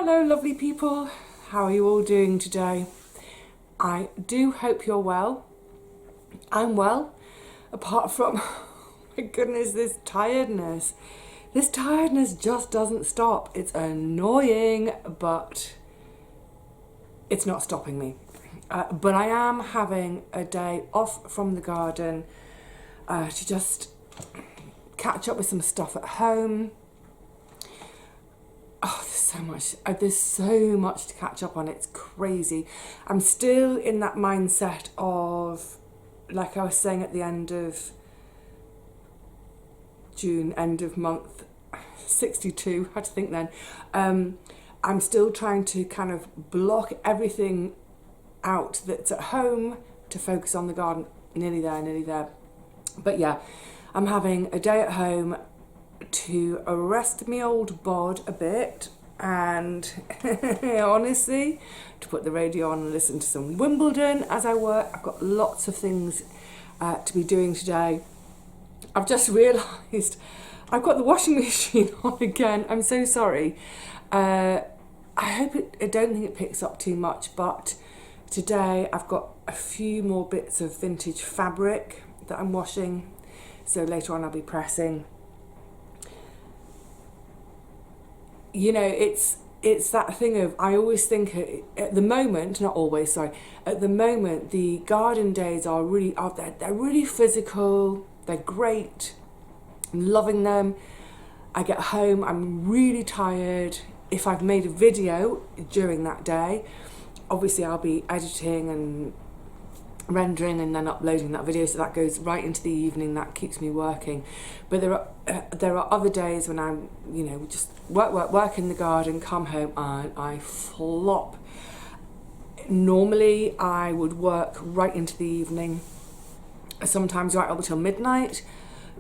Hello lovely people, how are you all doing today? I do hope you're well. I'm well, apart from, oh my goodness, this tiredness. This tiredness just doesn't stop. It's annoying, but it's not stopping me. But I am having a day off from the garden to just catch up with some stuff at home. Oh, there's so much to catch up on. It's crazy. I'm still in that mindset of, like I was saying at the end of June, end of month 62, had to think then. I'm still trying to kind of block everything out that's at home to focus on the garden. Nearly there. But yeah, I'm having a day at home to arrest me old bod a bit and honestly to put the radio on and listen to some Wimbledon as I work. I've got lots of things to be doing today. I've just realised I've got the washing machine on again. I'm so sorry. I don't think it picks up too much, but today I've got a few more bits of vintage fabric that I'm washing, so later on I'll be pressing. You know, it's that thing of, I always think at the moment, not always, sorry, at the moment the garden days are really they're really physical, they're great, I'm loving them. I get home, I'm really tired. If I've made a video during that day, obviously I'll be editing and rendering and then uploading that video, so that goes right into the evening. That keeps me working. But there are other days when I'm, you know, just work in the garden, come home and I flop. Normally I would work right into the evening, sometimes right up until midnight,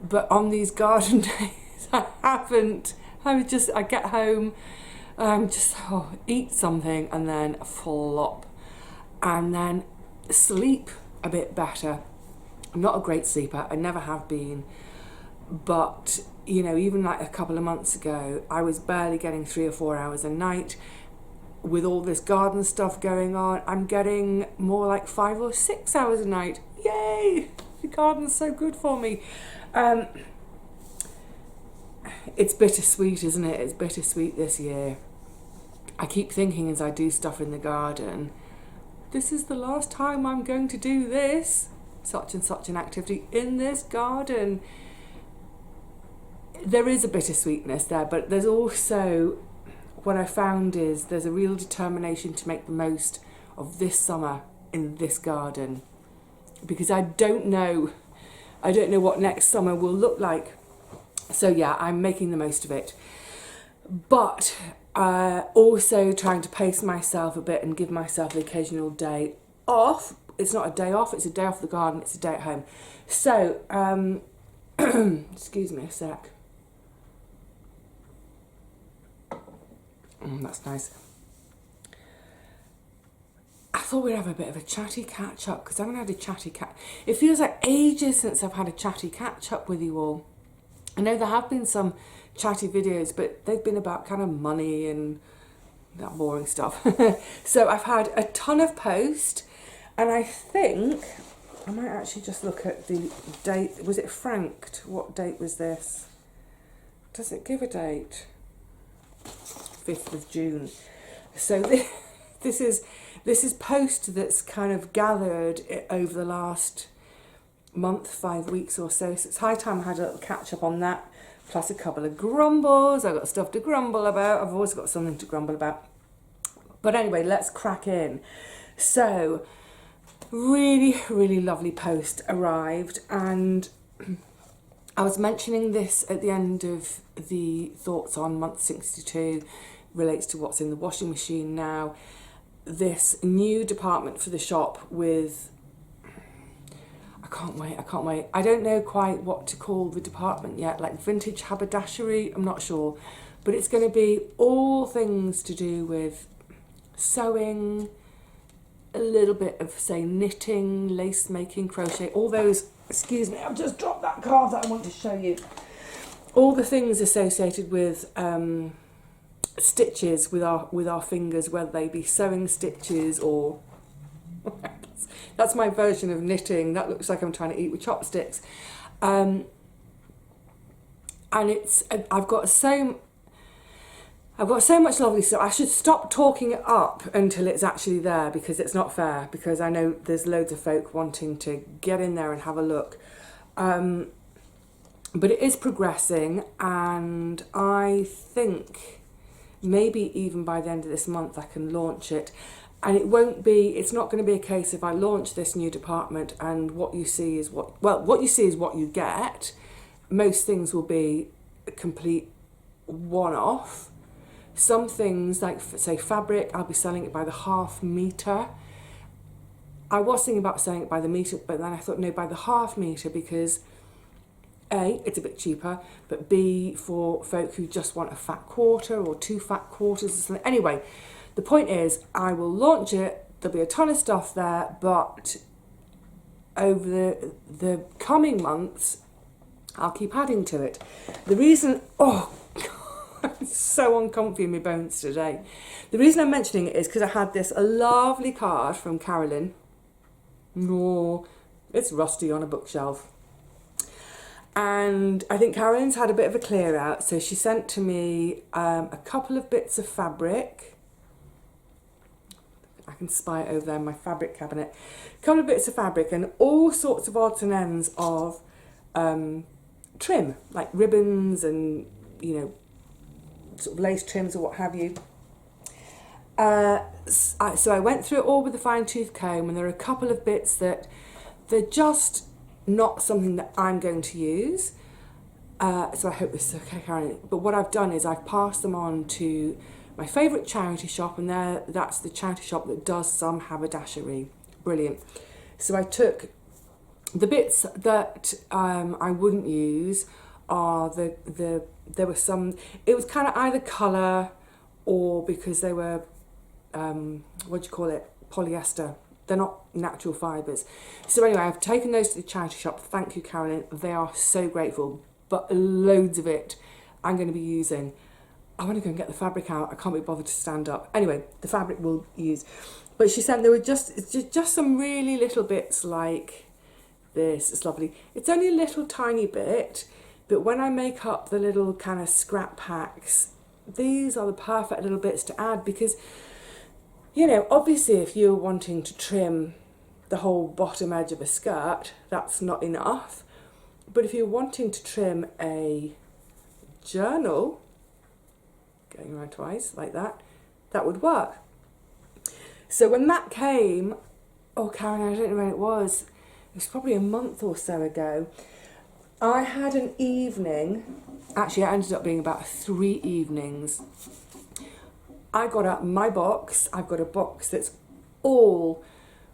but on these garden days I haven't. I get home, eat something and then flop, and then sleep a bit better. I'm not a great sleeper, I never have been, but you know, even like a couple of months ago I was barely getting 3 or 4 hours a night. With all this garden stuff going on, I'm getting more like 5 or 6 hours a night. Yay! The garden's so good for me. It's bittersweet, isn't it? It's bittersweet this year. I keep thinking as I do stuff in the garden, this is the last time I'm going to do this, such and such an activity in this garden. There is a bittersweetness there, but there's also, what I found is there's a real determination to make the most of this summer in this garden, because I don't know what next summer will look like. So yeah, I'm making the most of it. But also trying to pace myself a bit and give myself the occasional day off. It's not a day off, it's a day off the garden, it's a day at home. So, excuse me a sec. That's nice. I thought we'd have a bit of a chatty catch up, because I haven't had a chatty It feels like ages since I've had a chatty catch up with you all. I know there have been some chatty videos, but they've been about kind of money and that boring stuff. So I've had a ton of posts, and I think I might actually just look at the date. Was it franked? What date was this? Does it give a date? 5th of June. So this is post that's kind of gathered over the last month, 5 weeks or so. So it's high time I had a little catch up on that, plus a couple of grumbles. I've got stuff to grumble about. I've always got something to grumble about. But anyway, let's crack in. So, really lovely post arrived, and I was mentioning this at the end of the thoughts on month 62, relates to what's in the washing machine now. This new department for the shop with, I can't wait. I don't know quite what to call the department yet, like vintage haberdashery, I'm not sure. But it's going to be all things to do with sewing, a little bit of, say, knitting, lace making, crochet, all those, excuse me, I've just dropped that card that I want to show you. All the things associated with stitches with our fingers, whether they be sewing stitches or that's my version of knitting. That looks like I'm trying to eat with chopsticks. And it's I've got so much lovely stuff. I should stop talking it up until it's actually there, because it's not fair, because I know there's loads of folk wanting to get in there and have a look. But it is progressing, and I think maybe even by the end of this month I can launch it. And it's not going to be a case of I launch this new department and what you see is what you get. Most things will be a complete one-off. Some things, like say fabric, I'll be selling it by the half metre. I was thinking about selling it by the metre, but then I thought no, by the half metre, because A, it's a bit cheaper, but B, for folk who just want a fat quarter or 2 fat quarters or something. Anyway, the point is, I will launch it, there'll be a ton of stuff there, but over the coming months, I'll keep adding to it. The reason, oh God, I'm so uncomfy in my bones today. The reason I'm mentioning it is because I had a lovely card from Carolyn. Oh, it's rusty on a bookshelf. And I think Carolyn's had a bit of a clear out, so she sent to me a couple of bits of fabric. I can spy it over there in my fabric cabinet. A couple of bits of fabric and all sorts of odds and ends of trim, like ribbons and, sort of lace trims or what have you. So I went through it all with a fine-tooth comb, and there are a couple of bits that they're just not something that I'm going to use. So I hope this is okay, Karen. But what I've done is I've passed them on to my favourite charity shop, and that's the charity shop that does some haberdashery. Brilliant. So I took the bits that I wouldn't use are there were some, it was kind of either colour or because they were, polyester. They're not natural fibres. So anyway, I've taken those to the charity shop. Thank you, Carolyn. They are so grateful. But loads of it I'm going to be using. I want to go and get the fabric out. I can't be bothered to stand up. Anyway, the fabric we'll use. But she said there were just some really little bits like this. It's lovely. It's only a little tiny bit, but when I make up the little kind of scrap packs, these are the perfect little bits to add, because obviously if you're wanting to trim the whole bottom edge of a skirt, that's not enough. But if you're wanting to trim a journal, going around twice like that, that would work. So when that came, oh Karen, I don't know when it was probably a month or so ago, I had an evening, actually it ended up being about 3 evenings. I got out my box. I've got a box that's all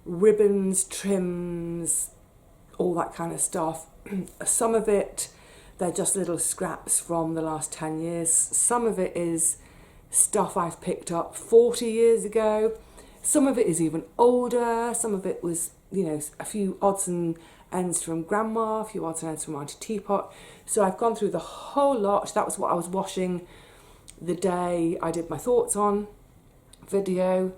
ribbons, trims, all that kind of stuff. Some of it, they're just little scraps from the last 10 years. Some of it is stuff I've picked up 40 years ago. Some of it is even older. Some of it was, a few odds and ends from Grandma, a few odds and ends from Auntie Teapot. So I've gone through the whole lot. That was what I was washing the day I did my thoughts on video.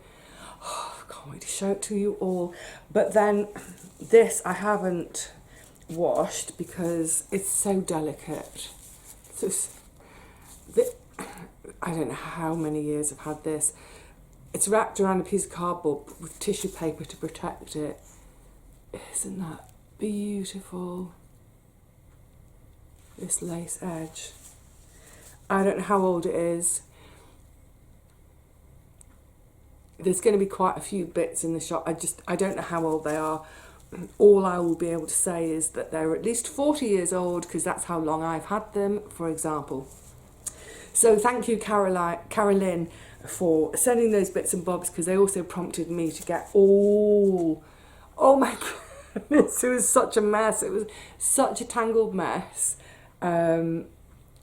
Oh, I can't wait to show it to you all. But then this I haven't washed because it's so delicate. I don't know how many years I've had this. It's wrapped around a piece of cardboard with tissue paper to protect it. Isn't that beautiful? This lace edge. I don't know how old it is. There's going to be quite a few bits in the shop. I don't know how old they are. All I will be able to say is that they're at least 40 years old, because that's how long I've had them, for example. So thank you, Carolyn, for sending those bits and bobs, because they also prompted me to get oh my goodness, it was such a mess. It was such a tangled mess.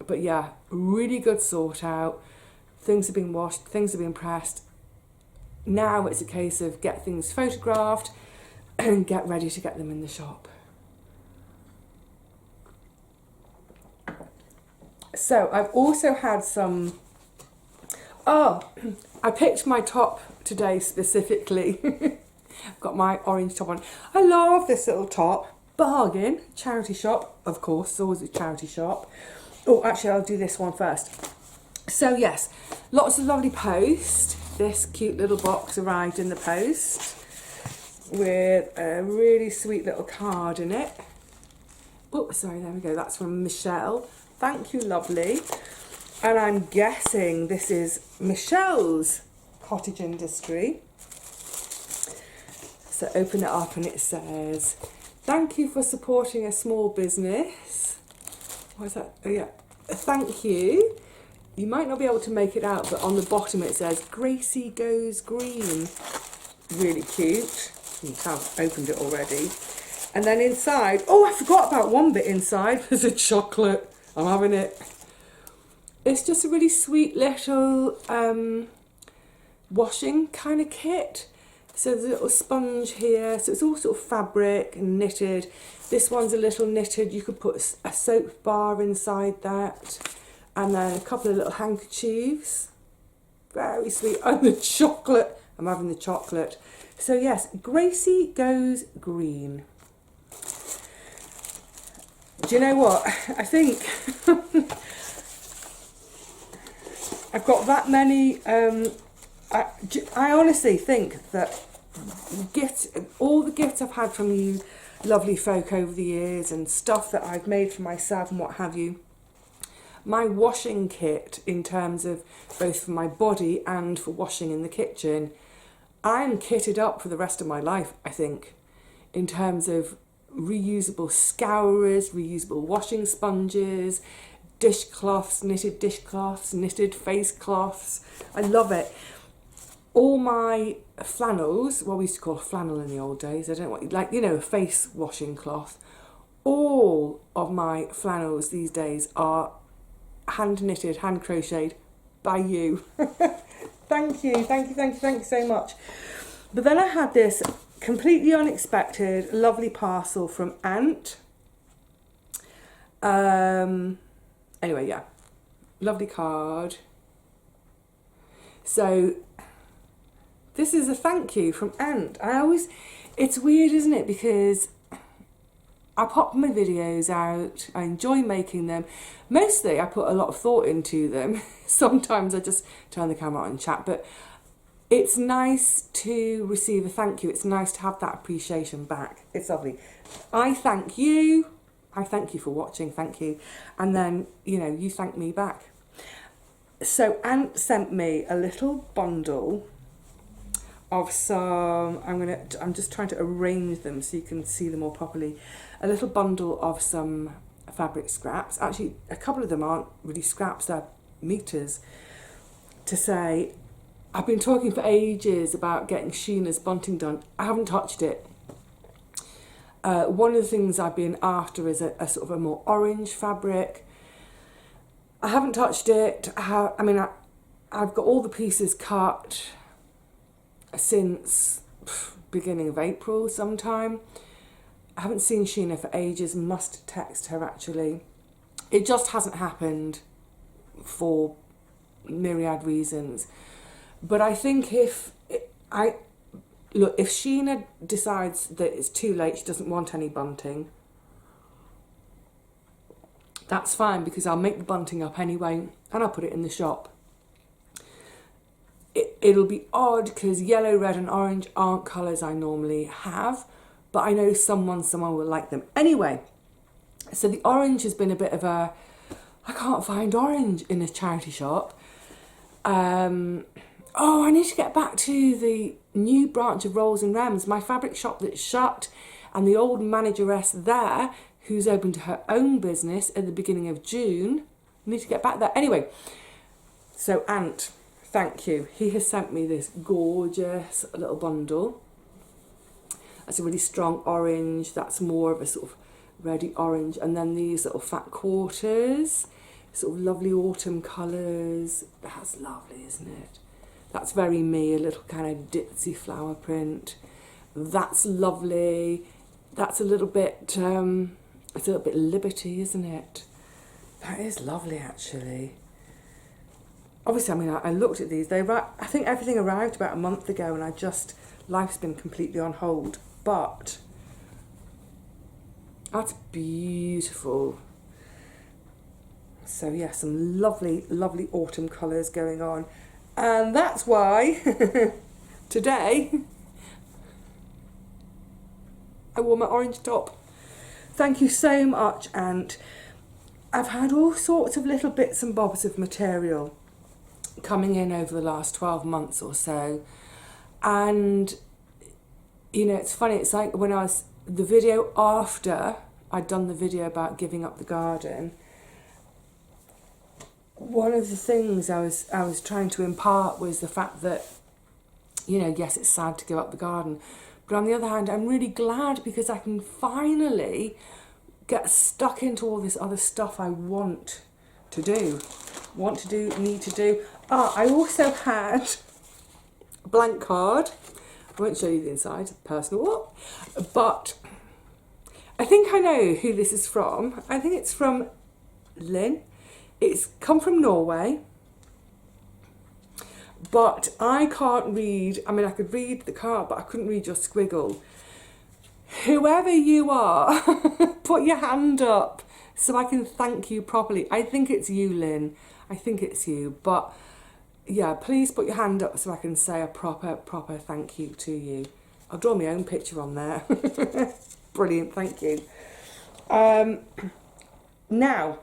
But yeah, really good sort out. Things have been washed, things have been pressed. Now it's a case of get things photographed and get ready to get them in the shop. So I've also had some, Oh, I picked my top today specifically. I've got my orange top on. I love this little top. Bargain, charity shop, of course, it's always a charity shop. Oh, actually, I'll do this one first. So yes, lots of lovely post. This cute little box arrived in the post with a really sweet little card in it. Oh, sorry, there we go. That's from Michelle. Thank you, lovely. And I'm guessing this is Michelle's cottage industry. So open it up and it says, thank you for supporting a small business. What is that? Oh yeah, thank you. You might not be able to make it out, but on the bottom it says, Gracie goes green. Really cute. You have opened it already. And then inside, oh, I forgot about one bit inside. There's a chocolate. I'm having it. It's just a really sweet little washing kind of kit. So there's a little sponge here. So it's all sort of fabric and knitted. This one's a little knitted. You could put a soap bar inside that. And then a couple of little handkerchiefs. Very sweet. And the chocolate. I'm having the chocolate. So yes, Gracie goes green. Do you know what? I think I've got that many. I honestly think that all the gifts I've had from you lovely folk over the years and stuff that I've made for myself and what have you, my washing kit in terms of both for my body and for washing in the kitchen, I'm kitted up for the rest of my life, I think, in terms of reusable scourers, reusable washing sponges, dishcloths, knitted face cloths. I love it. All my flannels, what we used to call flannel in the old days, I don't know what, like, you know, a face washing cloth. All of my flannels these days are hand knitted, hand crocheted by you. Thank you so much. But then I had this completely unexpected, lovely parcel from Ant. Anyway, yeah, lovely card. So this is a thank you from Ant. It's weird, isn't it? Because I pop my videos out, I enjoy making them. Mostly I put a lot of thought into them. Sometimes I just turn the camera on and chat, but it's nice to receive a thank you. It's nice to have that appreciation back. It's lovely. I thank you for watching, thank you. And then, you know, you thank me back. So Ant sent me a little bundle of some, I'm just trying to arrange them so you can see them more properly. A little bundle of some fabric scraps. Actually, a couple of them aren't really scraps, they're meters. To say, I've been talking for ages about getting Sheena's bunting done. I haven't touched it. One of the things I've been after is a sort of a more orange fabric. I haven't touched it. I've got all the pieces cut since beginning of April sometime. I haven't seen Sheena for ages, must text her actually. It just hasn't happened for myriad reasons. But I think if Sheena decides that it's too late, she doesn't want any bunting, that's fine, because I'll make the bunting up anyway and I'll put it in the shop. It'll be odd because yellow, red and orange aren't colours I normally have, but I know someone will like them. Anyway, so the orange has been a bit of a, I can't find orange in a charity shop. Oh, I need to get back to the new branch of Rolls and Rems, my fabric shop that's shut, and the old manageress there, who's opened her own business at the beginning of June. I need to get back there. Anyway, so Ant, thank you. He has sent me this gorgeous little bundle. That's a really strong orange. That's more of a sort of reddy orange. And then these little fat quarters, sort of lovely autumn colours. That's lovely, isn't it? That's very me, a little kind of ditzy flower print. That's lovely. That's a little bit, it's a little bit Liberty, isn't it? That is lovely, actually. obviously, I mean, I looked at these. I think everything arrived about a month ago, and life's been completely on hold. But that's beautiful. So yeah, some lovely, lovely autumn colours going on. And that's why today I wore my orange top. Thank you so much, Ant. I've had all sorts of little bits and bobs of material coming in over the last 12 months or so. And, you know, it's funny, it's like when the video after I'd done the video about giving up the garden, one of the things I was trying to impart was the fact that, you know, yes, it's sad to give up the garden, but on the other hand, I'm really glad because I can finally get stuck into all this other stuff I need to do. I also had a blank card. I won't show you the inside, personal, but I think I know who this is from. I think it's from Lynn. It's come from Norway, but I can't read. I mean, I could read the card, but I couldn't read your squiggle. Whoever you are, put your hand up so I can thank you properly. I think it's you, Lynn. I think it's you. But yeah, please put your hand up so I can say a proper thank you to you. I'll draw my own picture on there. Brilliant, thank you. Now,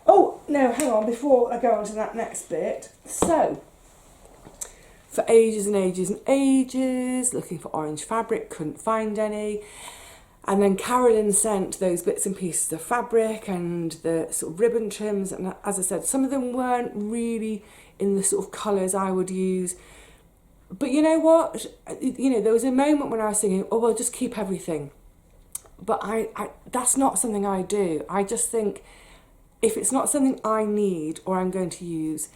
oh, no, hang on, before I go on to that next bit. So, for ages and ages and ages, looking for orange fabric, couldn't find any. And then Carolyn sent those bits and pieces of fabric and the sort of ribbon trims. And as I said, some of them weren't really in the sort of colours I would use. But you know what? You know, there was a moment when I was thinking, oh, well, just keep everything. But I that's not something I do. I just think if it's not something I need or I'm going to use,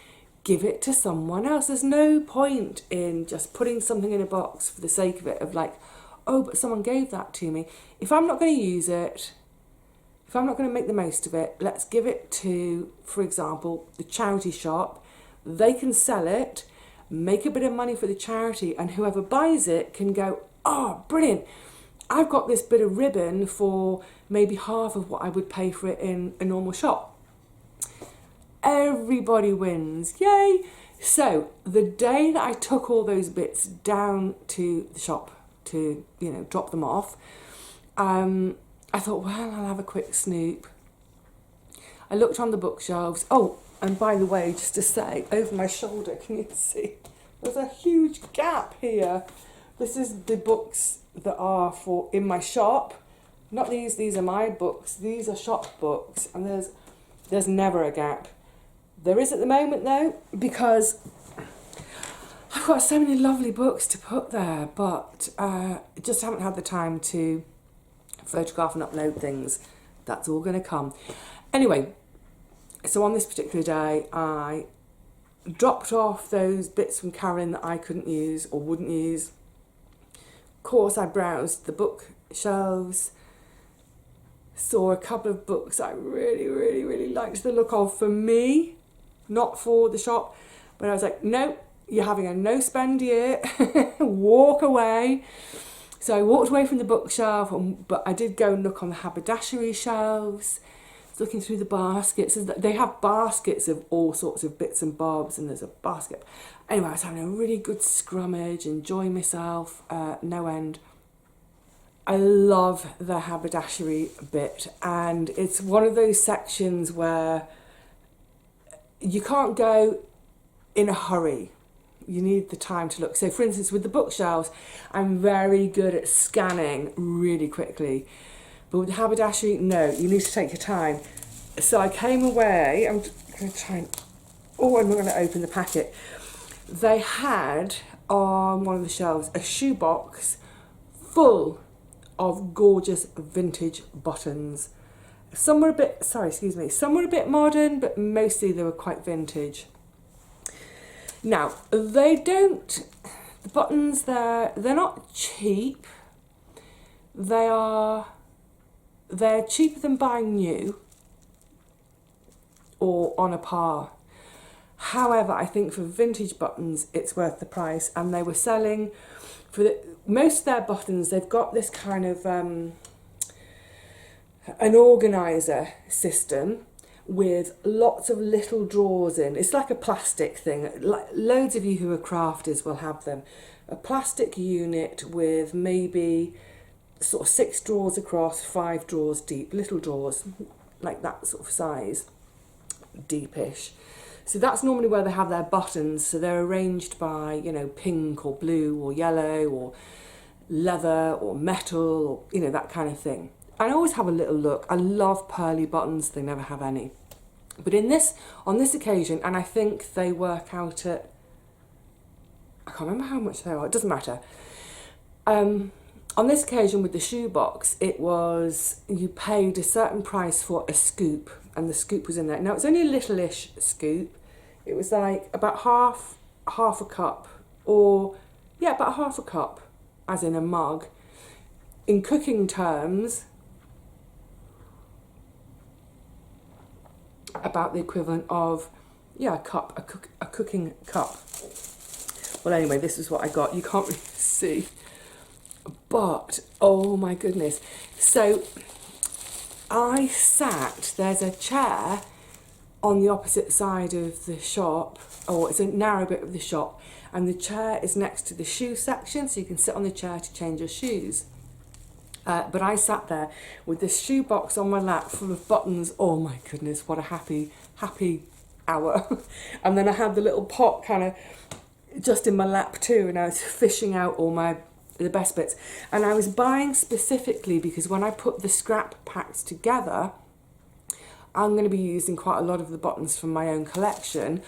give it to someone else. There's no point in just putting something in a box for the sake of it, of like, oh, but someone gave that to me. If I'm not going to use it, if I'm not going to make the most of it, let's give it to, for example, the charity shop. They can sell it, make a bit of money for the charity, and whoever buys it can go, oh, brilliant. I've got this bit of ribbon for maybe half of what I would pay for it in a normal shop. Everybody wins, yay! So the day that I took all those bits down to the shop to, you know, drop them off, I thought, well, I'll have a quick snoop. I looked on the bookshelves. Oh, and by the way, just to say, over my shoulder, can you see? There's a huge gap here. This is the books that are for in my shop. Not these are my books. These are shop books, and there's never a gap. There is at the moment though, because I've got so many lovely books to put there, but just haven't had the time to photograph and upload things. That's all going to come. Anyway, so on this particular day, I dropped off those bits from Karen that I couldn't use or wouldn't use. Of course, I browsed the bookshelves, saw a couple of books I really liked the look of for me, not for the shop, but I was like, no, you're having a no spend year, walk away. So I walked away from the bookshelf, but I did go and look on the haberdashery shelves, looking through the baskets. They have baskets of all sorts of bits and bobs, and there's a basket. Anyway, I was having a really good scrummage, enjoying myself, no end. I love the haberdashery bit, and it's one of those sections where you can't go in a hurry. You need the time to look. So for instance, with the bookshelves, I'm very good at scanning really quickly. But with the haberdashery, no, you need to take your time. So I came away, I'm going to try and, I'm going to open the packet. They had on one of the shelves a shoebox full of gorgeous vintage buttons. Some were a bit modern, but mostly they were quite vintage. Now, the buttons they're not cheap. They're cheaper than buying new or on a par. However, I think for vintage buttons, it's worth the price. And they were selling, most of their buttons, they've got this kind of an organiser system with lots of little drawers in. It's like a plastic thing. Loads of you who are crafters will have them. A plastic unit with maybe sort of 6 drawers across, 5 drawers deep, little drawers, like that sort of size, deepish. So that's normally where they have their buttons. So they're arranged by, you know, pink or blue or yellow or leather or metal or, you know, that kind of thing. I always have a little look. I love pearly buttons. They never have any. But on this occasion, and I think they work out at, I can't remember how much they are. It doesn't matter. On this occasion with the shoebox, it was, you paid a certain price for a scoop, and the scoop was in there. Now, it's only a little-ish scoop. It was like about half a cup, or, yeah, about half a cup, as in a mug. In cooking terms, about the equivalent of, yeah, a cooking cup. Well, anyway, this is what I got. You can't really see. But, oh my goodness. So, I sat, there's a chair on the opposite side of the shop, or it's a narrow bit of the shop, and the chair is next to the shoe section, so you can sit on the chair to change your shoes. But I sat there with this shoe box on my lap full of buttons. Oh my goodness, what a happy hour. And then I had the little pot kind of just in my lap too, and I was fishing out all the best bits. And I was buying specifically because when I put the scrap packs together, I'm going to be using quite a lot of the buttons from my own collection.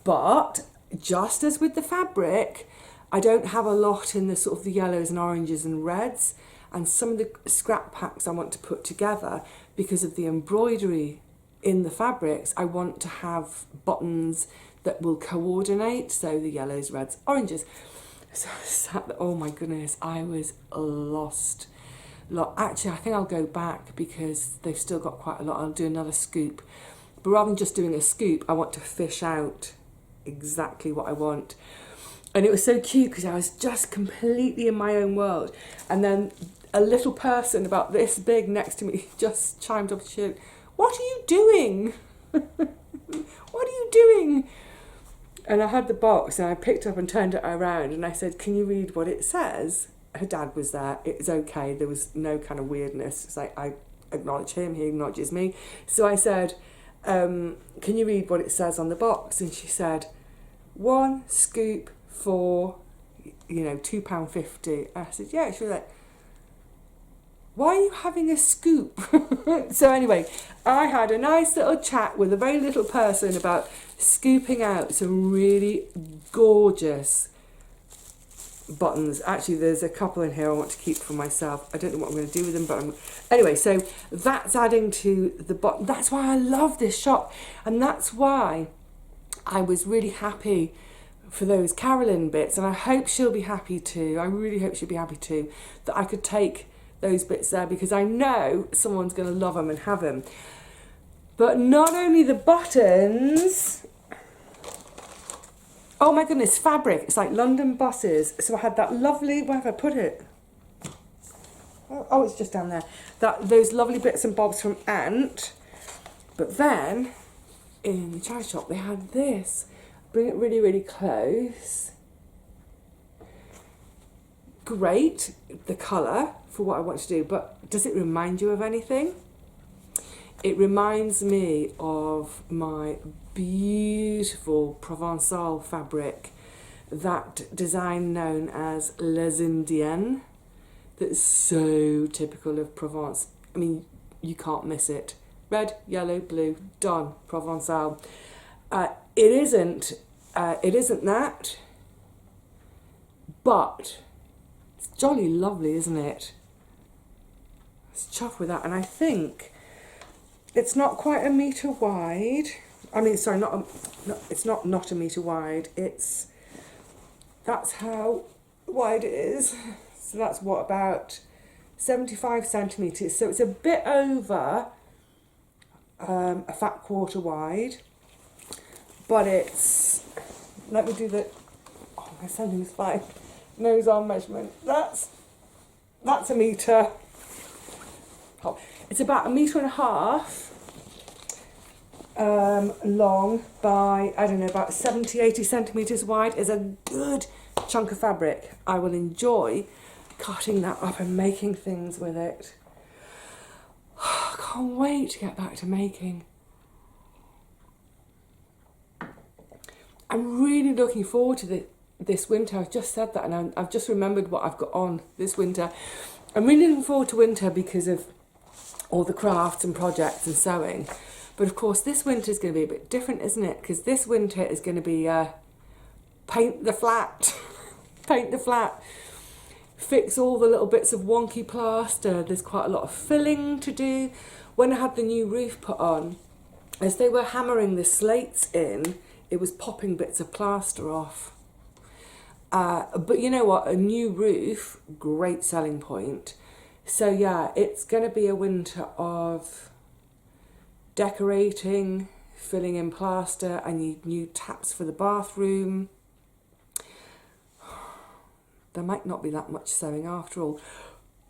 But just as with the fabric, I don't have a lot in the sort of the yellows and oranges and reds. And some of the scrap packs I want to put together because of the embroidery in the fabrics. I want to have buttons that will coordinate, so the yellows, reds, oranges. So I sat there, oh my goodness, I was lost. Actually, I think I'll go back because they've still got quite a lot. I'll do another scoop. But rather than just doing a scoop, I want to fish out exactly what I want. And it was so cute because I was just completely in my own world. And then a little person about this big next to me just chimed up and said, "What are you doing? What are you doing?" And I had the box and I picked up and turned it around and I said, "Can you read what it says?" Her dad was there. It was okay. There was no kind of weirdness. It's like I acknowledge him, he acknowledges me. So I said, "Can you read what it says on the box?" And she said, "1 scoop for, £2.50. I said, "Yeah." She was like, "Why are you having a scoop?" So anyway, I had a nice little chat with a very little person about scooping out some really gorgeous buttons. Actually, there's a couple in here I want to keep for myself. I don't know what I'm going to do with them, but anyway, so that's adding to the button. That's why I love this shop, and that's why I was really happy for those Carolyn bits, and I hope she'll be happy too. I really hope she'll be happy too, that I could take those bits there, because I know someone's going to love them and have them. But not only the buttons, oh my goodness, fabric. It's like London buses. So I had that lovely, where have I put it? Oh, it's just down there. Those lovely bits and bobs from Ant. But then in the charity shop they had this. Bring it really, really close. Great, the colour for what I want to do, but does it remind you of anything? It reminds me of my beautiful Provençal fabric, that design known as Les Indiennes, that's so typical of Provence. I mean, you can't miss it. Red, yellow, blue, done, Provençal. It isn't that, but it's jolly lovely, isn't it? Let's chuff with that, and I think it's not quite a metre wide. I mean, sorry, it's not a metre wide. That's how wide it is. So that's what, about 75 centimetres. So it's a bit over a fat quarter wide. but it's, let me do the, oh, my sending's fine. Nose arm measurement. That's a metre. Oh, it's about 1.5 metres long by, I don't know, about 70, 80 centimetres wide. Is a good chunk of fabric. I will enjoy cutting that up and making things with it. I can't wait to get back to making. I'm really looking forward to this winter. I've just said that, and I've just remembered what I've got on this winter. I'm really looking forward to winter because of all the crafts and projects and sewing. But of course, this winter is going to be a bit different, isn't it? Because this winter is going to be paint the flat, paint the flat, fix all the little bits of wonky plaster. There's quite a lot of filling to do. When I had the new roof put on, as they were hammering the slates in, it was popping bits of plaster off. But you know what? A new roof, great selling point. So yeah, it's going to be a winter of decorating, filling in plaster. I need new taps for the bathroom. There might not be that much sewing after all.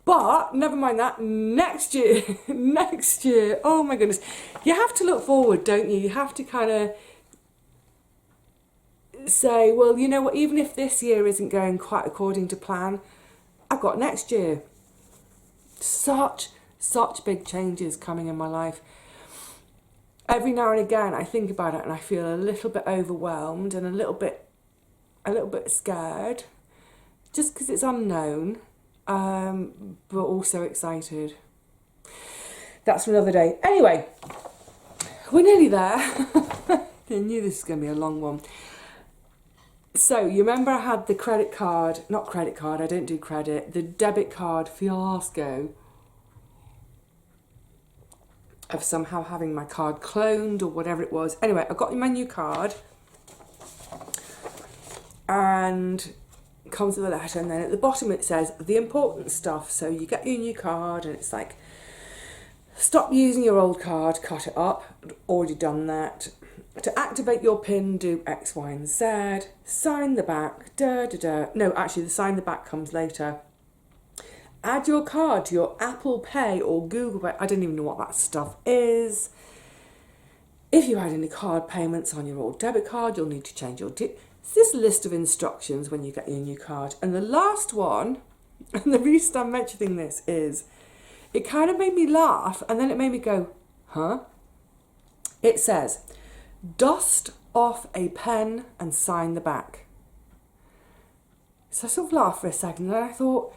But never mind that, next year, next year, oh my goodness. You have to look forward, don't you? You have to kind of say, well, you know what, even if this year isn't going quite according to plan, I've got next year. Such big changes coming in my life. Every now and again I think about it and I feel a little bit overwhelmed and a little bit scared, just because it's unknown, but also excited. That's for another day. Anyway, we're nearly there. I knew this was going to be a long one. So, you remember I had the credit card, not credit card, I don't do credit, the debit card fiasco of somehow having my card cloned or whatever it was. Anyway, I got my new card and it comes with a letter, and then at the bottom it says the important stuff. So you get your new card and it's like, stop using your old card, cut it up. I'd already done that. To activate your PIN, do X, Y, and Z. Sign the back, No, actually, the sign the back comes later. Add your card to your Apple Pay or Google Pay. I don't even know what that stuff is. If you had any card payments on your old debit card, you'll need to change your... It's this list of instructions when you get your new card. And the last one, and the reason I'm mentioning this is, it kind of made me laugh, and then it made me go, huh? It says, dust off a pen and sign the back. So I sort of laughed for a second, and I thought,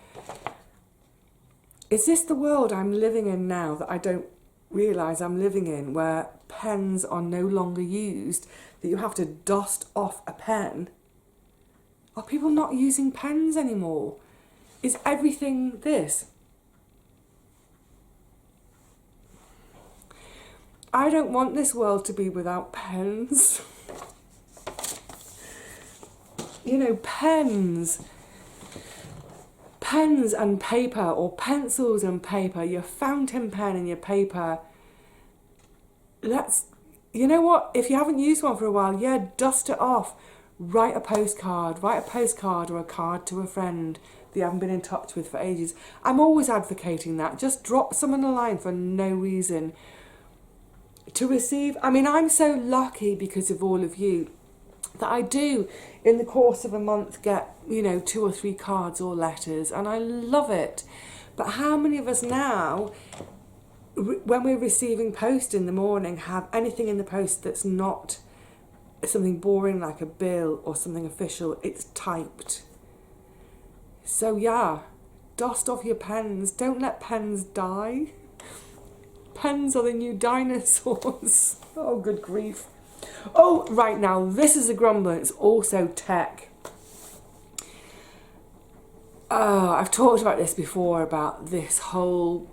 is this the world I'm living in now that I don't realise I'm living in, where pens are no longer used, that you have to dust off a pen? Are people not using pens anymore? Is everything this? I don't want this world to be without pens. You know, pens. Pens and paper, or pencils and paper, your fountain pen and your paper. You know what, if you haven't used one for a while, yeah, dust it off. Write a postcard or a card to a friend that you haven't been in touch with for ages. I'm always advocating that. Just drop someone a line for no reason. To receive, I mean, I'm so lucky because of all of you that I do in the course of a month get, you know, 2 or 3 cards or letters, and I love it. But how many of us now, when we're receiving post in the morning, have anything in the post that's not something boring like a bill or something official? It's typed. So yeah, dust off your pens. Don't let pens die. Pens are the new dinosaurs. Oh, good grief. Oh, right, now, this is a grumble. It's also tech. I've talked about this before, about this whole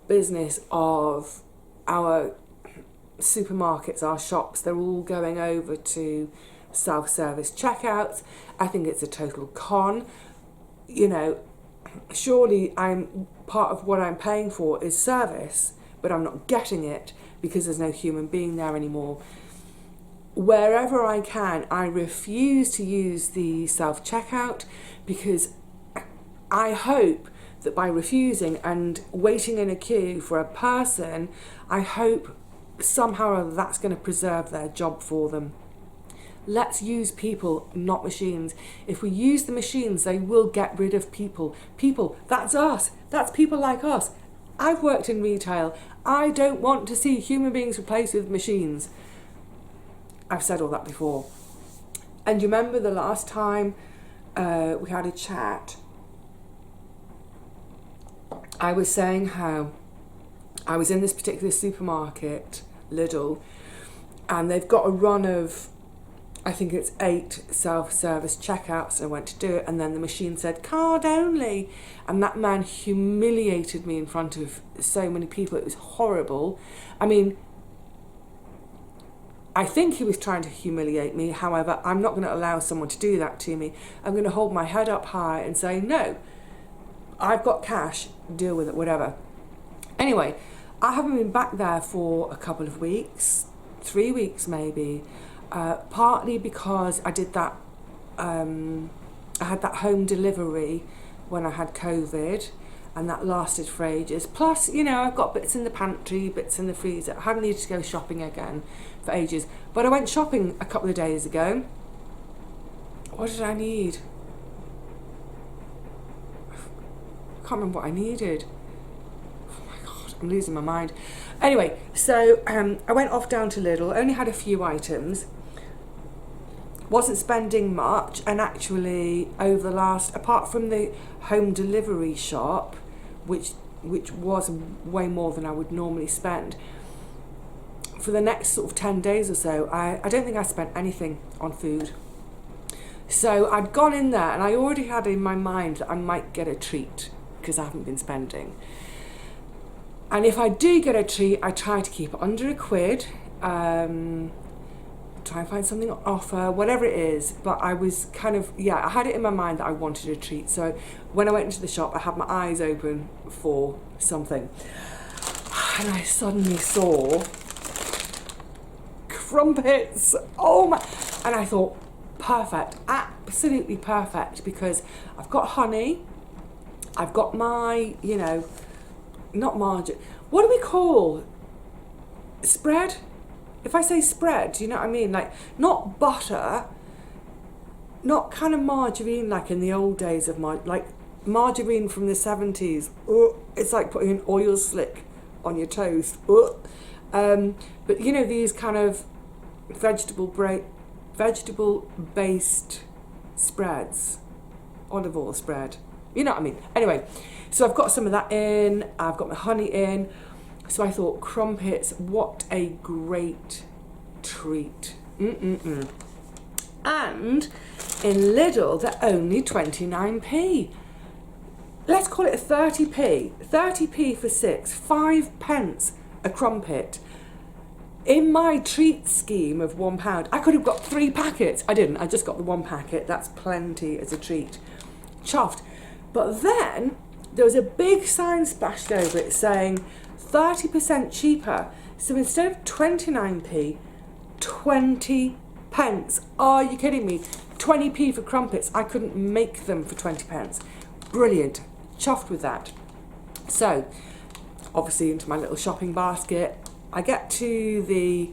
business of our supermarkets, our shops. They're all going over to self-service checkouts. I think it's a total con. You know, surely part of what I'm paying for is service, but I'm not getting it because there's no human being there anymore. wherever I can, I refuse to use the self-checkout, because I hope that by refusing and waiting in a queue for a person, I hope somehow or other that's going to preserve their job for them. Let's use people, not machines. If we use the machines, they will get rid of people. People, that's us. That's people like us. I've worked in retail. I don't want to see human beings replaced with machines. I've said all that before. And you remember the last time we had a chat, I was saying how I was in this particular supermarket, Lidl, and they've got a run of, I think it's 8 self-service checkouts. I went to do it, and then the machine said card only, and that man humiliated me in front of so many people. It was horrible. I mean, I think he was trying to humiliate me. However, I'm not going to allow someone to do that to me. I'm going to hold my head up high and say, no, I've got cash, deal with it, whatever. Anyway, I haven't been back there for a couple of weeks, 3 weeks maybe, partly because I did that, I had that home delivery when I had COVID, and that lasted for ages. Plus, you know, I've got bits in the pantry, bits in the freezer. I haven't needed to go shopping again for ages. But I went shopping a couple of days ago. What did I need? I can't remember what I needed. Oh my God, I'm losing my mind. Anyway, so I went off down to Lidl, only had a few items. Wasn't spending much, and actually over the last, apart from the home delivery shop, which was way more than I would normally spend, for the next sort of 10 days or so, I don't think I spent anything on food. So I'd gone in there and I already had in my mind that I might get a treat because I haven't been spending. And if I do get a treat, I try to keep it under £1. Try and find something on offer, whatever it is. But I was kind of, I had it in my mind that I wanted a treat. So when I went into the shop, I had my eyes open for something. And I suddenly saw Crumpets. Oh my, and I thought, perfect, absolutely perfect, because I've got honey, I've got my, you know, not margarine, what do we call spread? If I say spread, do you know what I mean? Like, not butter, not kind of margarine like in the old days of like margarine from the 70s. It's like putting an oil slick on your toast. But you know, these kind of vegetable-based spreads, olive oil spread. You know what I mean? Anyway, so I've got some of that in. I've got my honey in. So I thought, Crumpets, what a great treat. And in Lidl, they're only 29p. Let's call it a 30p. 30p for 6, 5 pence a crumpet. In my treat scheme of £1, I could have got 3 packets. I didn't, I just got the 1 packet. That's plenty as a treat. Chuffed. But then there was a big sign splashed over it saying 30% cheaper. So instead of 29p, 20 pence. Are you kidding me? 20p for crumpets. I couldn't make them for 20 pence. Brilliant. Chuffed with that. So, obviously into my little shopping basket. I get to the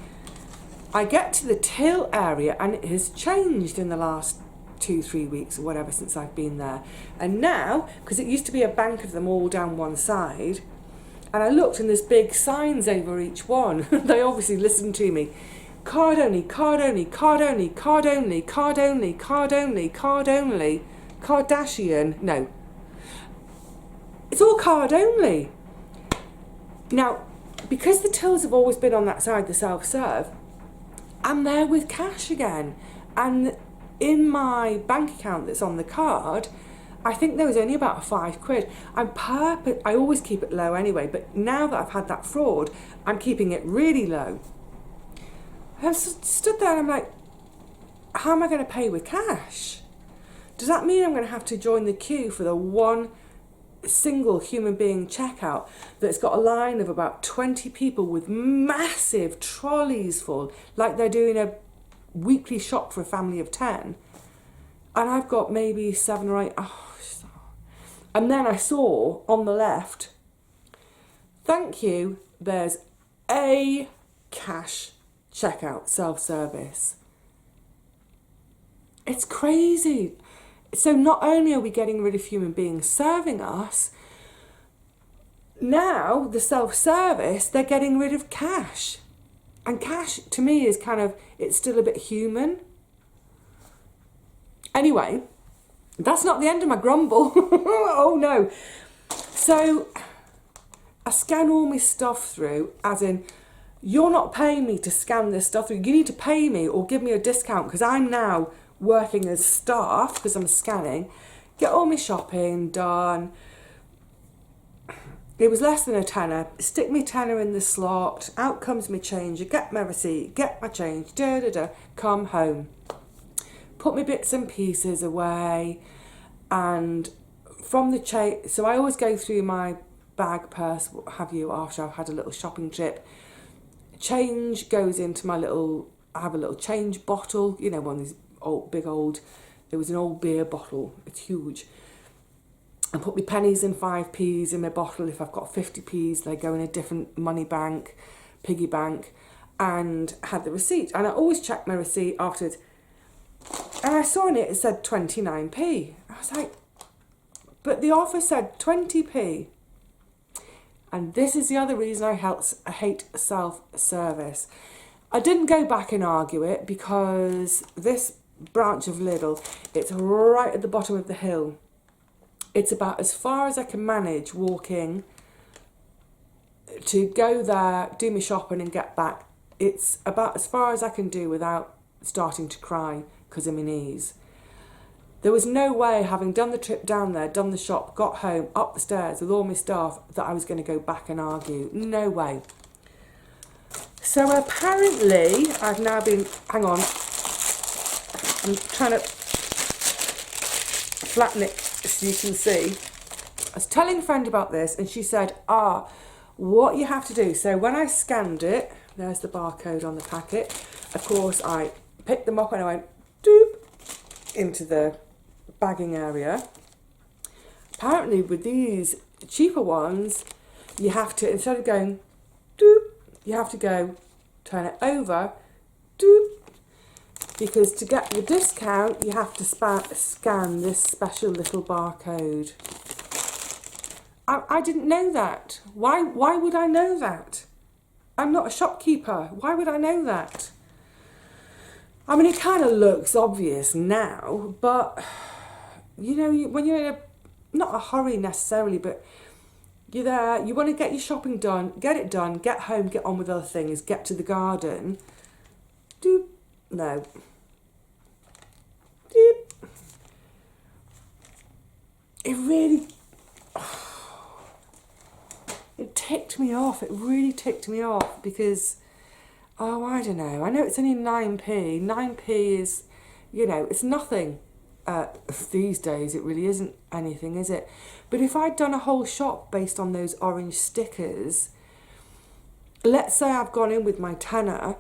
till area, and it has changed in the last 2-3 weeks or whatever since I've been there. And now, because it used to be a bank of them all down one side, and I looked and there's big signs over each one. They obviously listened to me. Card only, card only, card only, card only, card only, card only, card only, Kardashian. No. It's all card only. Now, because the tills have always been on that side, the self-serve, I'm there with cash again. And in my bank account that's on the card, I think there was only about £5. I always keep it low anyway, but now that I've had that fraud, I'm keeping it really low. I stood there and I'm like, how am I going to pay with cash? Does that mean I'm going to have to join the queue for the one single human being checkout that's got a line of about 20 people with massive trolleys full, like they're doing weekly shop for a family of 10, and I've got maybe 7 or 8. And then I saw on the left, thank you, there's a cash checkout self-service. It's crazy. So not only are we getting rid of human beings serving us, now the self-service, they're getting rid of cash. And cash to me is kind of, it's still a bit human. Anyway, that's not the end of my grumble. Oh no. So I scan all my stuff through, as in, you're not paying me to scan this stuff through. You need to pay me or give me a discount because I'm now working as staff because I'm scanning. Get all my shopping done. It was less than a tenner. Stick me tenner in the slot. Out comes my change. I get my receipt. Get my change. Da da da. Come home. Put my bits and pieces away. And from the change, so I always go through my bag, purse, what have you, after I've had a little shopping trip. Change goes into my little, I have a little change bottle, you know, one of these old, big old, there was an old beer bottle, it's huge. I put my pennies and 5p's in my bottle. If I've got 50p's, they go in a different money bank, piggy bank, and had the receipt. And I always check my receipt afterwards. And I saw in it, it said 29p. I was like, but the offer said 20p. And this is the other reason I hate self-service. I didn't go back and argue it because this branch of Lidl, it's right at the bottom of the hill. It's about as far as I can manage walking to go there, do my shopping and get back. It's about as far as I can do without starting to cry because of my knees. There was no way, having done the trip down there, done the shop, got home, up the stairs with all my stuff, that I was going to go back and argue. No way. So apparently, I've now been, hang on, I'm trying to flatten it so you can see. I was telling a friend about this and she said, what you have to do. So when I scanned it, there's the barcode on the packet. Of course, I picked them up and I went, doop, into the bagging area. Apparently with these cheaper ones, you have to, instead of going doop, you have to go turn it over, doop, because to get the discount you have to scan this special little barcode. I didn't know that. Why would I know that? I'm not a shopkeeper. Why would I know that? I mean, it kind of looks obvious now, but, you know, when you're in a, not a hurry necessarily, but you're there, you want to get your shopping done, get it done, get home, get on with other things, get to the garden. Doop. No. Doop. It really, it ticked me off. It really ticked me off because, oh, I don't know. I know it's only 9p. 9p is, you know, it's nothing these days. It really isn't anything, is it? But if I'd done a whole shop based on those orange stickers, let's say I've gone in with my tenner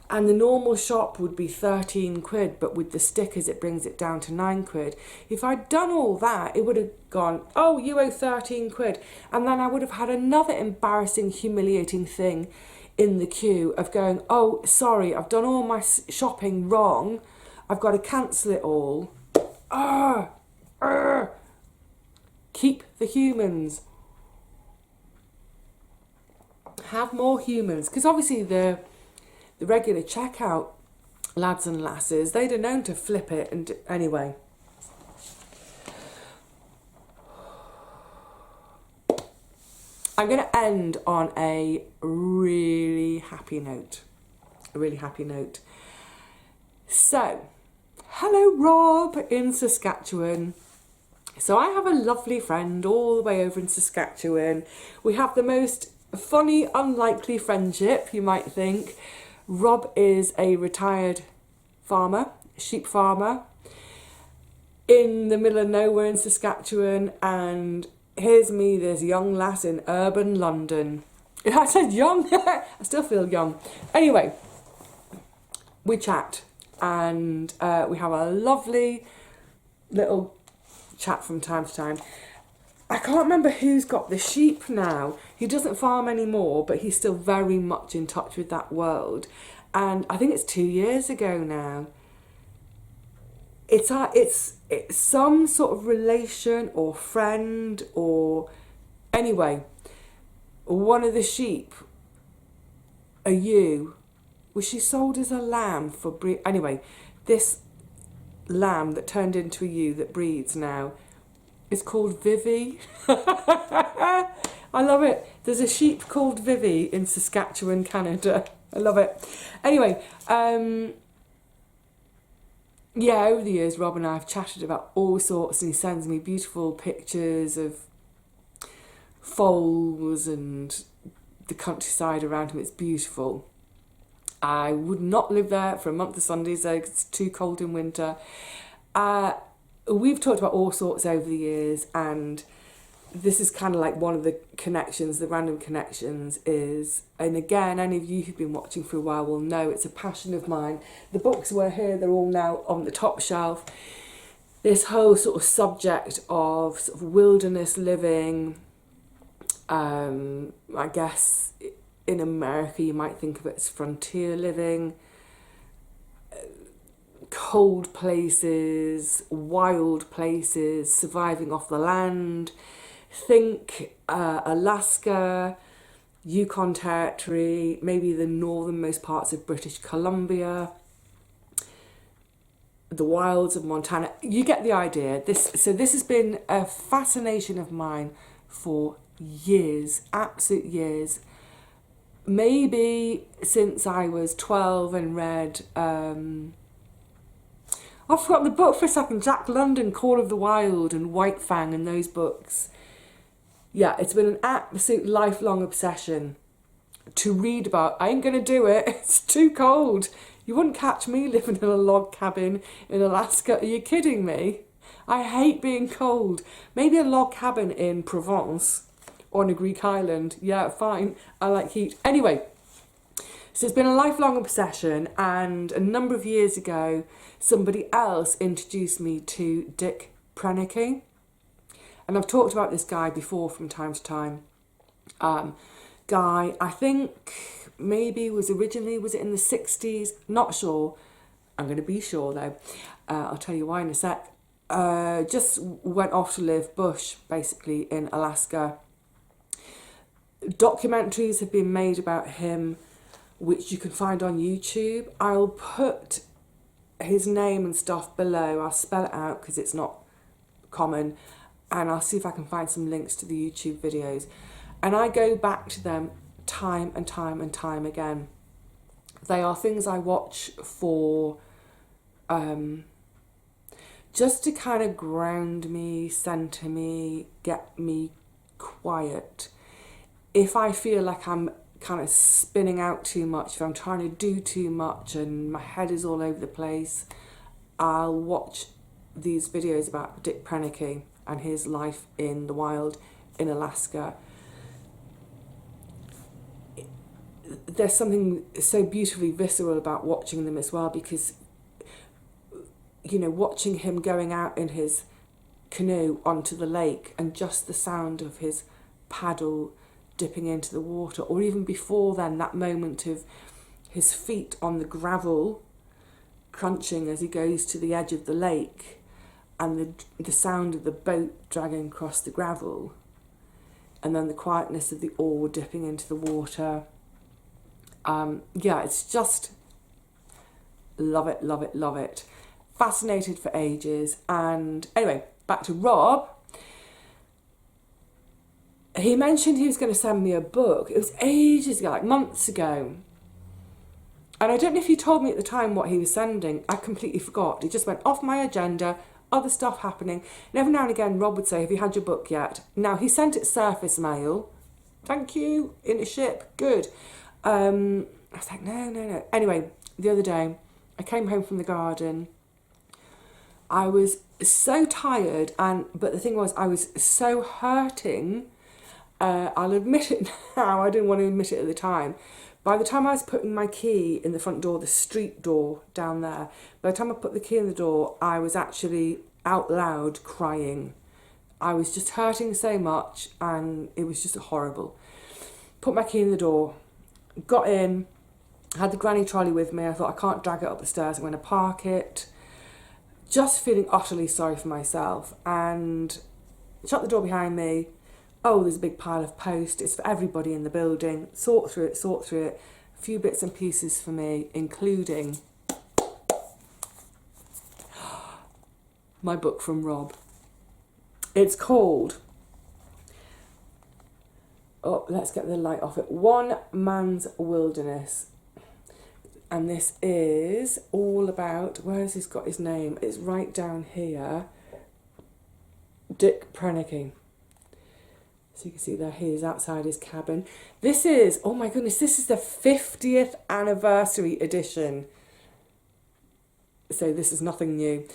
and the normal shop would be 13 quid, but with the stickers it brings it down to 9 quid. If I'd done all that, it would have gone, oh, you owe 13 quid. And then I would have had another embarrassing, humiliating thing in the queue of going, oh, sorry, I've done all my shopping wrong. I've got to cancel it all. Keep the humans. Have more humans. Because obviously the regular checkout lads and lasses, they'd have known to flip it. And anyway. I'm going to end on a really happy note. A really happy note. So, hello Rob in Saskatchewan. So I have a lovely friend all the way over in Saskatchewan. We have the most funny, unlikely friendship, you might think. Rob is a retired farmer, sheep farmer, in the middle of nowhere in Saskatchewan, and here's me, this young lass in urban London. I said young, I still feel young. Anyway, we chat, and we have a lovely little chat from time to time. I can't remember who's got the sheep now. He doesn't farm anymore, but he's still very much in touch with that world. And I think it's 2 years ago now. It's some sort of relation or friend or anyway. One of the sheep, a ewe, was she sold as a lamb for breed? Anyway, this lamb that turned into a ewe that breeds now is called Vivi. I love it. There's a sheep called Vivi in Saskatchewan, Canada. I love it. Anyway, yeah, over the years, Rob and I have chatted about all sorts, and he sends me beautiful pictures of foals and the countryside around him. It's beautiful. I would not live there for a month of Sundays though, 'cause it's too cold in winter. We've talked about all sorts over the years, and this is kind of like one of the connections, the random connections is, and again, any of you who've been watching for a while will know it's a passion of mine. The books were here, they're all now on the top shelf. This whole sort of subject of sort of wilderness living, I guess in America you might think of it as frontier living, cold places, wild places, surviving off the land. Think Alaska, Yukon Territory, maybe the northernmost parts of British Columbia, the wilds of Montana. You get the idea. This has been a fascination of mine for years, absolute years. Maybe since I was 12 and read, I've forgotten the book for a second, Jack London, Call of the Wild and White Fang and those books. Yeah, it's been an absolute lifelong obsession to read about. I ain't going to do it. It's too cold. You wouldn't catch me living in a log cabin in Alaska. Are you kidding me? I hate being cold. Maybe a log cabin in Provence or on a Greek island. Yeah, fine. I like heat. Anyway, so it's been a lifelong obsession, and a number of years ago, somebody else introduced me to Dick Proenneke. And I've talked about this guy before from time to time. Guy, I think maybe was it in the 60s? Not sure. I'm going to be sure though. I'll tell you why in a sec. Just went off to live bush, basically, in Alaska. Documentaries have been made about him, which you can find on YouTube. I'll put his name and stuff below. I'll spell it out because it's not common. And I'll see if I can find some links to the YouTube videos. And I go back to them time and time and time again. They are things I watch for just to kind of ground me, center me, get me quiet. If I feel like I'm kind of spinning out too much, if I'm trying to do too much and my head is all over the place, I'll watch these videos about Dick Proenneke and his life in the wild in Alaska. There's something so beautifully visceral about watching them as well, because, you know, watching him going out in his canoe onto the lake and just the sound of his paddle dipping into the water, or even before then, that moment of his feet on the gravel crunching as he goes to the edge of the lake, and the sound of the boat dragging across the gravel, and then the quietness of the oar dipping into the water. Yeah, it's just love it, love it, love it. Fascinated for ages. And anyway, back to Rob. He mentioned he was going to send me a book. It was ages ago, like months ago. And I don't know if he told me at the time what he was sending. I completely forgot. It just went off my agenda. Other stuff happening. And every now and again, Rob would say, have you had your book yet? Now, he sent it surface mail. Thank you. In a ship. Good. I was like, no. Anyway, the other day, I came home from the garden. I was so tired, but the thing was, I was so hurting. I'll admit it now. I didn't want to admit it at the time. By the time I was putting my key in the front door, the street door down there, by the time I put the key in the door, I was actually out loud crying. I was just hurting so much and it was just horrible. Put my key in the door, got in, had the granny trolley with me. I thought, I can't drag it up the stairs, I'm going to park it. Just feeling utterly sorry for myself, and shut the door behind me. Oh, there's a big pile of post. It's for everybody in the building. Sort through it. A few bits and pieces for me, including my book from Rob. It's called, oh, let's get the light off it, One Man's Wilderness. And this is all about, where has this got his name? It's right down here. Dick Prenicky. So you can see there, he is outside his cabin. This is, oh my goodness, this is the 50th anniversary edition. So this is nothing new.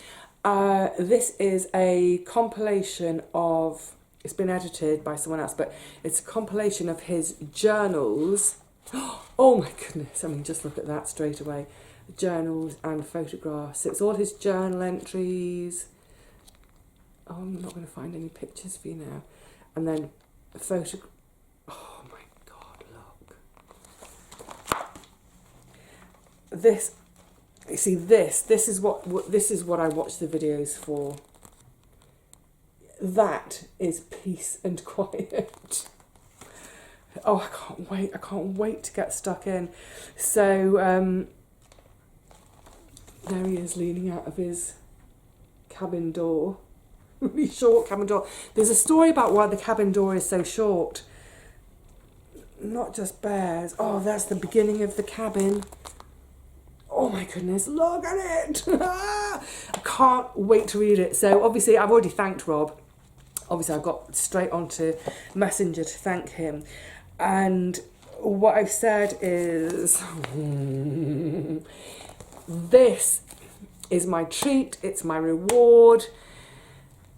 This is a compilation of, it's been edited by someone else, but it's a compilation of his journals. Oh my goodness, I mean, just look at that straight away. Journals and photographs. It's all his journal entries. Oh, I'm not going to find any pictures for you now. And then a photo. Oh my God, look. This, you see, this is what I watch the videos for. That is peace and quiet. Oh, I can't wait to get stuck in. So, there he is leaning out of his cabin door. Really short cabin door. There's a story about why the cabin door is so short. Not just bears. Oh, that's the beginning of the cabin. Oh my goodness, look at it. I can't wait to read it. So obviously I've already thanked Rob. Obviously I got straight onto Messenger to thank him. And what I've said is, this is my treat, it's my reward.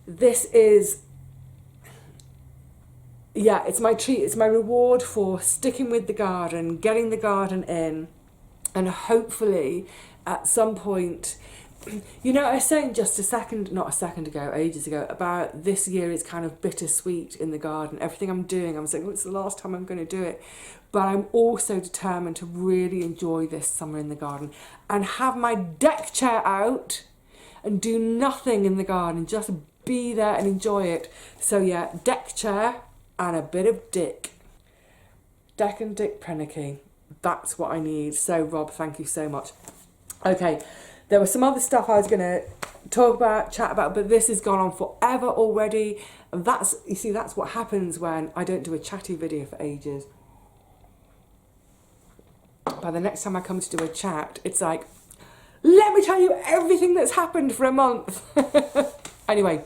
This is, yeah, it's my treat, it's my reward for sticking with the garden, getting the garden in, and hopefully at some point, you know, I was saying just ages ago, about this year is kind of bittersweet in the garden. Everything I'm doing, I'm saying, well, it's the last time I'm going to do it. But I'm also determined to really enjoy this summer in the garden and have my deck chair out and do nothing in the garden, just be there and enjoy it. So yeah, deck chair and a bit of Dick. Deck and Dick Prenicky. That's what I need. So Rob, thank you so much. Okay, there was some other stuff I was going to talk about, chat about, but this has gone on forever already. And that's, you see, that's what happens when I don't do a chatty video for ages. By the next time I come to do a chat, it's like, let me tell you everything that's happened for a month. Anyway,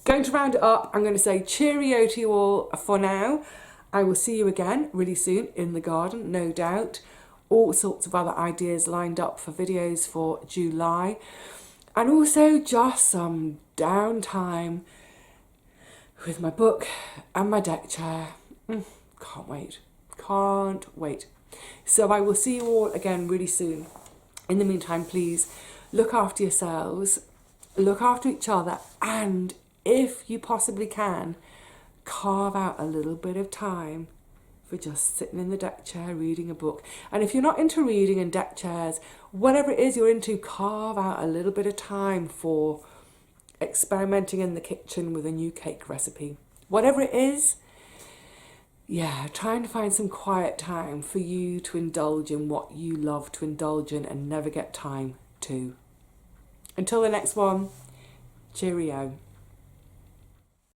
going to round it up, I'm going to say cheerio to you all for now. I will see you again really soon in the garden, no doubt. All sorts of other ideas lined up for videos for July. And also just some downtime with my book and my deck chair. Can't wait. Can't wait. So I will see you all again really soon. In the meantime, please look after yourselves, look after each other, and if you possibly can, carve out a little bit of time for just sitting in the deck chair reading a book. And if you're not into reading and deck chairs, whatever it is you're into, carve out a little bit of time for experimenting in the kitchen with a new cake recipe. Whatever it is, yeah, trying to find some quiet time for you to indulge in what you love to indulge in and never get time to. Until the next one, cheerio.